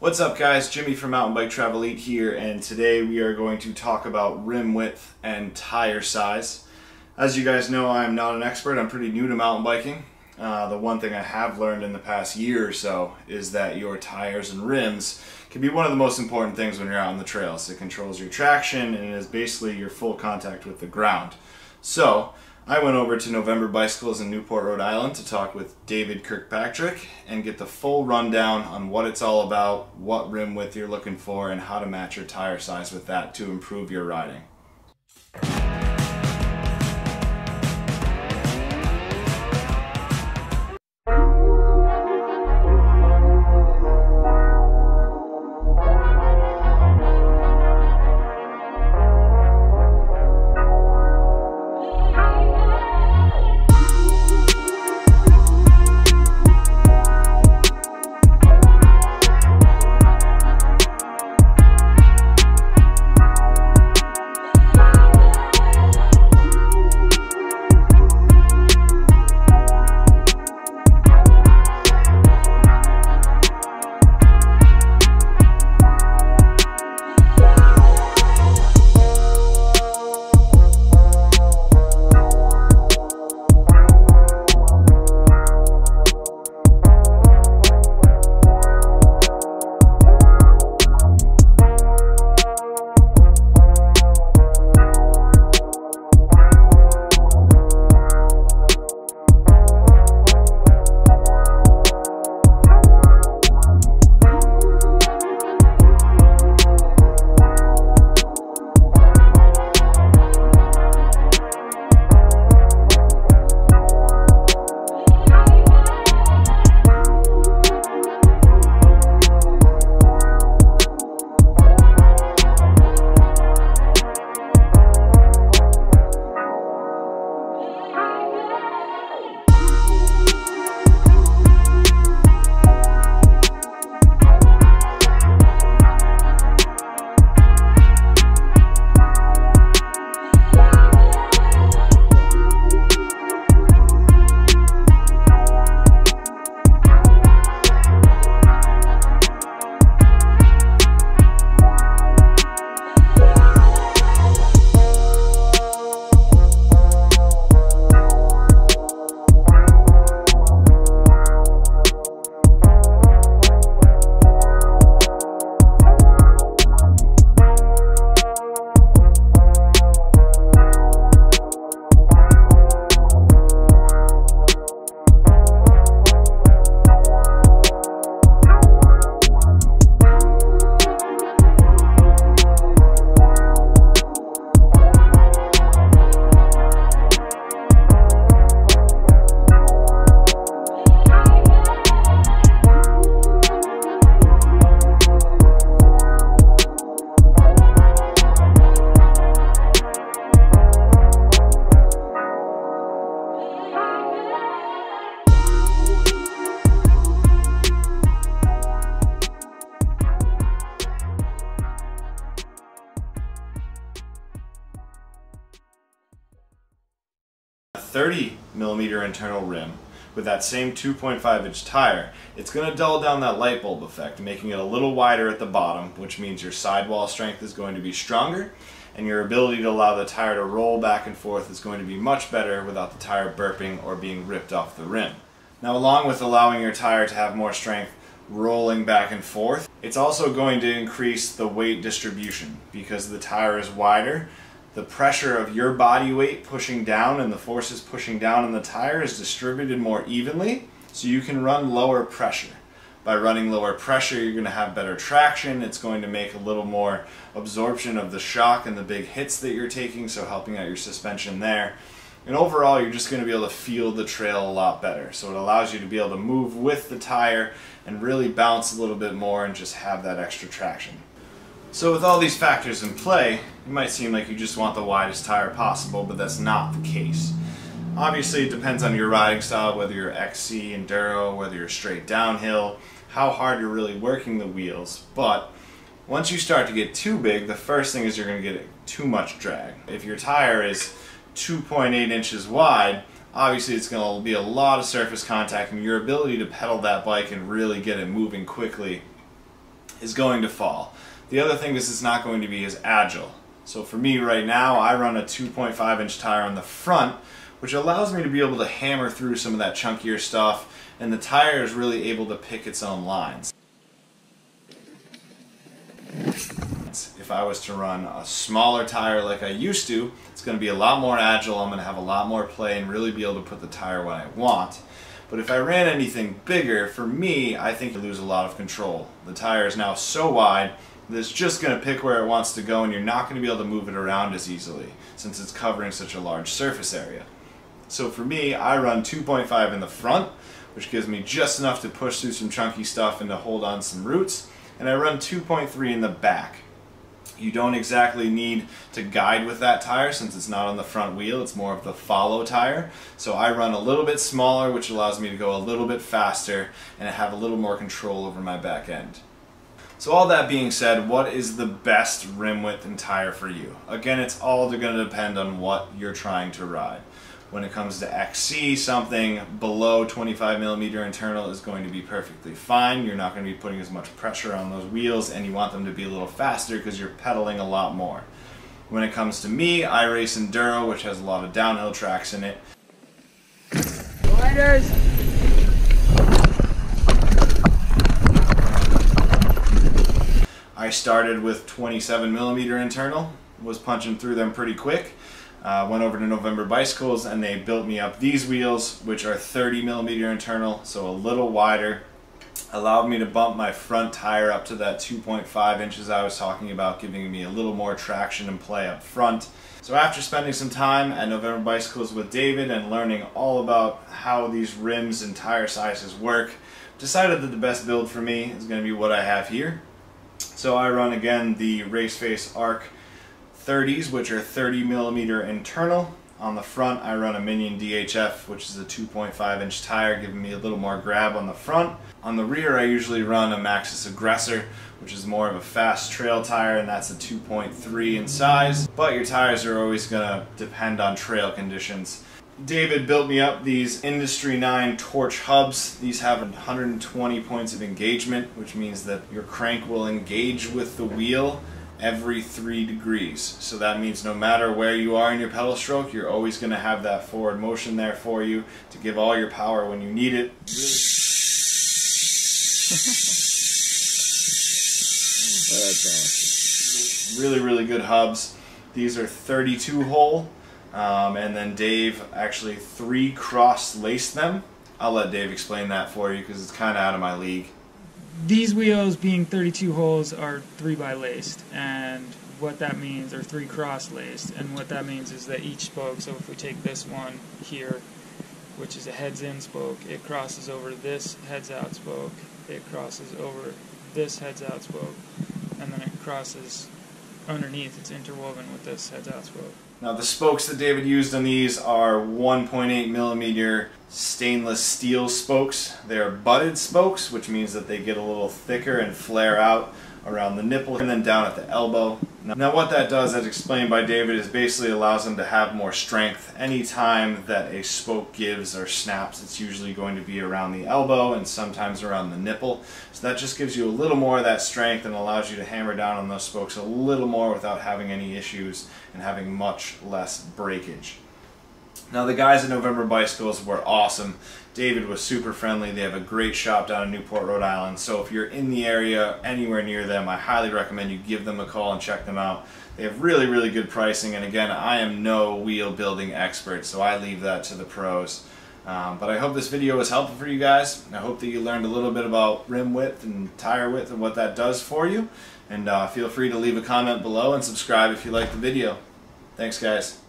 What's up guys, Jimmy from Mountain Bike Travel Elite here, and today we are going to talk about rim width and tire size. As you guys know, I'm not an expert, I'm pretty new to mountain biking. The one thing I have learned in the past year or so is that your tires and rims can be one of the most important things when you're out on the trails. It controls your traction and it is basically your full contact with the ground. So I went over to November Bicycles in Newport, Rhode Island to talk with David Kirkpatrick and get the full rundown on what it's all about, what rim width you're looking for, and how to match your tire size with that to improve your riding. A 30mm internal rim with that same 2.5-inch tire, it's going to dull down that light bulb effect, making it a little wider at the bottom, which means your sidewall strength is going to be stronger and your ability to allow the tire to roll back and forth is going to be much better without the tire burping or being ripped off the rim. Now, along with allowing your tire to have more strength rolling back and forth, it's also going to increase the weight distribution because the tire is wider. The pressure of your body weight pushing down and the forces pushing down on the tire is distributed more evenly, so you can run lower pressure. By running lower pressure, you're going to have better traction. It's going to make a little more absorption of the shock and the big hits that you're taking, so helping out your suspension there. And overall, you're just going to be able to feel the trail a lot better. So it allows you to be able to move with the tire and really bounce a little bit more and just have that extra traction. So with all these factors in play, it might seem like you just want the widest tire possible, but that's not the case. Obviously, it depends on your riding style, whether you're XC, Enduro, whether you're straight downhill, how hard you're really working the wheels. But once you start to get too big, the first thing is you're going to get too much drag. If your tire is 2.8 inches wide, obviously it's going to be a lot of surface contact, and your ability to pedal that bike and really get it moving quickly is going to fall. The other thing is it's not going to be as agile. So for me right now, I run a 2.5 inch tire on the front, which allows me to be able to hammer through some of that chunkier stuff, and the tire is really able to pick its own lines. If I was to run a smaller tire like I used to, it's going to be a lot more agile, I'm going to have a lot more play and really be able to put the tire when I want. But if I ran anything bigger, for me, I think you lose a lot of control. The tire is now so wide that it's just going to pick where it wants to go, and you're not going to be able to move it around as easily since it's covering such a large surface area. So for me, I run 2.5 in the front, which gives me just enough to push through some chunky stuff and to hold on some roots, and I run 2.3 in the back. You don't exactly need to guide with that tire since it's not on the front wheel, it's more of the follow tire. So I run a little bit smaller, which allows me to go a little bit faster and have a little more control over my back end. So all that being said, what is the best rim width and tire for you? Again, it's all going to depend on what you're trying to ride. When it comes to XC, something below 25mm internal is going to be perfectly fine. You're not going to be putting as much pressure on those wheels, and you want them to be a little faster because you're pedaling a lot more. When it comes to me, I race enduro, which has a lot of downhill tracks in it. Gliders! I started with 27mm internal, was punching through them pretty quick. Went over to November Bicycles and they built me up these wheels, which are 30mm internal, so a little wider. Allowed me to bump my front tire up to that 2.5 inches I was talking about, giving me a little more traction and play up front. So after spending some time at November Bicycles with David and learning all about how these rims and tire sizes work, decided that the best build for me is going to be what I have here. So I run again the Raceface Arc 30s, which are 30mm internal. On the front I run a Minion DHF, which is a 2.5 inch tire, giving me a little more grab on the front. On the rear I usually run a Maxxis Aggressor, which is more of a fast trail tire, and that's a 2.3 in size. But your tires are always going to depend on trail conditions. David built me up these Industry 9 Torch hubs. These have 120 points of engagement, which means that your crank will engage with the wheel every 3 degrees. So that means no matter where you are in your pedal stroke, you're always going to have that forward motion there for you to give all your power when you need it. That's awesome. Really good hubs. These are 32 hole, and then Dave actually 3 cross-laced them. I'll let Dave explain that for you because it's kind of out of my league. These wheels, being 32 holes, are 3x laced, and what that means, or 3 cross laced, and what that means is that each spoke, so if we take this one here, which is a heads in spoke, it crosses over this heads out spoke, it crosses over this heads out spoke, and then it crosses underneath, it's interwoven with this heads out spoke. Now the spokes that David used on these are 1.8mm stainless steel spokes. They are butted spokes, which means that they get a little thicker and flare out around the nipple and then down at the elbow. Now what that does, as explained by David, is basically allows them to have more strength. Anytime that a spoke gives or snaps, it's usually going to be around the elbow and sometimes around the nipple. So that just gives you a little more of that strength and allows you to hammer down on those spokes a little more without having any issues and having much less breakage. Now the guys at November Bicycles were awesome. David was super friendly. They have a great shop down in Newport, Rhode Island. So if you're in the area, anywhere near them, I highly recommend you give them a call and check them out. They have really good pricing, and again, I am no wheel building expert, so I leave that to the pros. But I hope this video was helpful for you guys. I hope that you learned a little bit about rim width and tire width and what that does for you. And feel free to leave a comment below and subscribe if you liked the video. Thanks guys.